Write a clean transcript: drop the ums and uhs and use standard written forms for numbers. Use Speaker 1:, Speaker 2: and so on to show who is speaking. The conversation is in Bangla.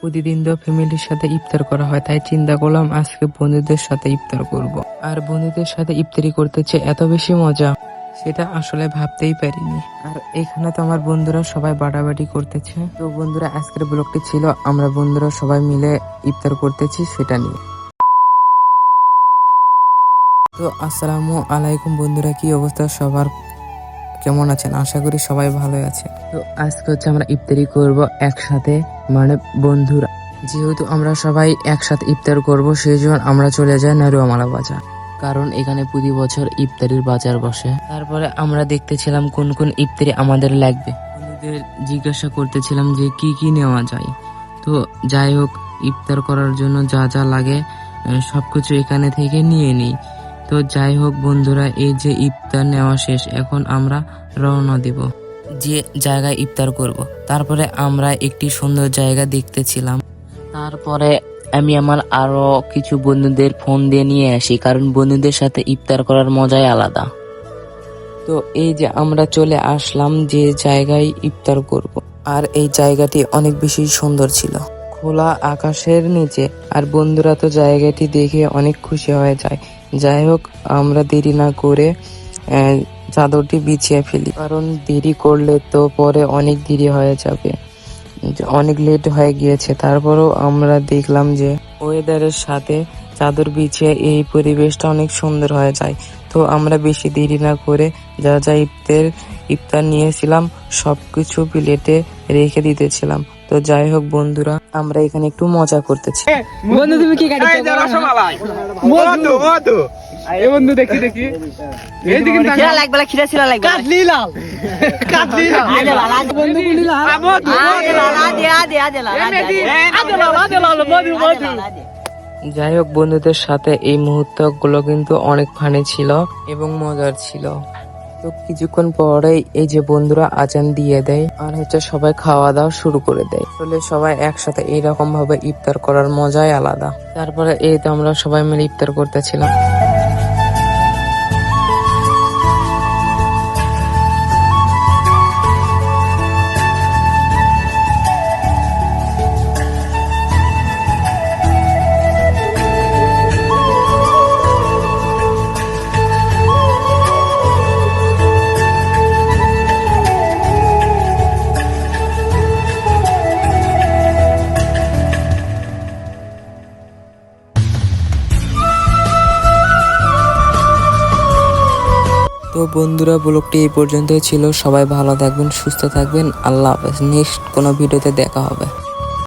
Speaker 1: প্রতিদিন তো ফ্যামিলির সাথে ইফতার করা হয়, তাই চিন্তা করলাম আজকে বন্ধুদের সাথে ইফতার করব। আর বন্ধুদের সাথে ইফতারি করতে চেয়ে এত বেশি মজা সেটা আসলে ভাবতেই পারিনি। আর এখানে তো আমার বন্ধুরা সবাই বাটাবাটি করতেছে। তো বন্ধুরা, আজকের ব্লগটি ছিল আমরা বন্ধুরা সবাই মিলে ইফতার করতেছি সেটা নিয়ে। তো আসসালামু আলাইকুম বন্ধুরা, কি অবস্থা সবার, কেমন আছেন? আশা করি সবাই ভালো আছে। তো আজকে হচ্ছে আমরা ইফতারি করব একসাথে, মানে বন্ধুরা। যেহেতু আমরা সবাই একসাথে ইফতার করব সেই জন্য আমরা চলে যাই নারুয়ামালা বাজার, কারণ এখানে প্রতি বছর ইফতারির বাজার বসে। তারপরে আমরা দেখতেছিলাম কোন কোন ইফতারি আমাদের লাগবে। বন্ধুদের জিজ্ঞাসা করতেছিলাম যে কি কি নেওয়া যায়। তো যাই হোক, ইফতার করার জন্য যা যা লাগে সবকিছু এখানে থেকে নিয়ে নিই। তো যাই হোক বন্ধুরা, এই যে ইফতার নেওয়া শেষ, এখন আমরা রওনা দিব যে জায়গায় ইফতার করব। তারপরে আমরা একটি সুন্দর জায়গা দেখতেছিলাম। তারপরে আমি আমার আরো কিছু বন্ধুদের ফোন দিয়ে নিয়ে আসি, কারণ বন্ধুদের সাথে ইফতার করার মজাই আলাদা। তো এই যে আমরা চলে আসলাম যে জায়গায় ইফতার করব, আর এই জায়গাটি অনেক বেশি সুন্দর ছিল, খোলা আকাশের নিচে। আর বন্ধুরা তো জায়গাটি দেখে অনেক খুশি হয়ে যায়। যাই হোক, আমরা দেরি না করে চাদরটি বিছিয়ে ফেলি, কারণ দেরি করলে তো পরে অনেক দেরি হয়ে যাবে, অনেক লেট হয়ে গিয়েছে। তারপরেও আমরা দেখলাম যে ওয়েদারের সাথে চাদর বিছিয়ে এই পরিবেশটা অনেক সুন্দর হয়ে যায়। তো আমরা বেশি দেরি না করে যা যা ইফতার নিয়েছিলাম সবকিছু প্লেটে রেখে দিতেছিলাম। তো যাই হোক বন্ধুরা, আমরা এখানে একটু মজা করতেছি।
Speaker 2: বন্ধু তুমি কি গাড়ি বন্ধু এই বন্ধু দেখি দেখি এই দিকে খিরা লাগবে না, খিরা ছিলা লাগবে কাটলি লাল কাটলি লাল বন্ধু গুলি লাল বন্ধু আদে লাল বন্ধু
Speaker 1: যাই হোক বন্ধুদের সাথে এই মুহূর্তগুলো কিন্তু অনেক ফানি ছিল এবং মজার ছিল। তো কিছুক্ষণ পরেই এই যে বন্ধুরা আজান দিয়ে দেয়, আর হচ্ছে সবাই খাওয়া দাওয়া শুরু করে দেয়। আসলে সবাই একসাথে এইরকম ভাবে ইফতার করার মজাই আলাদা। তারপরে এই তো আমরা সবাই মিলে ইফতার করতেছিলাম। তো বন্ধুরা, ব্লগটি এই পর্যন্তই ছিল। সবাই ভালো থাকবেন, সুস্থ থাকবেন। আল্লাহ হাফেজ। নেক্সট কোনো ভিডিওতে দেখা হবে।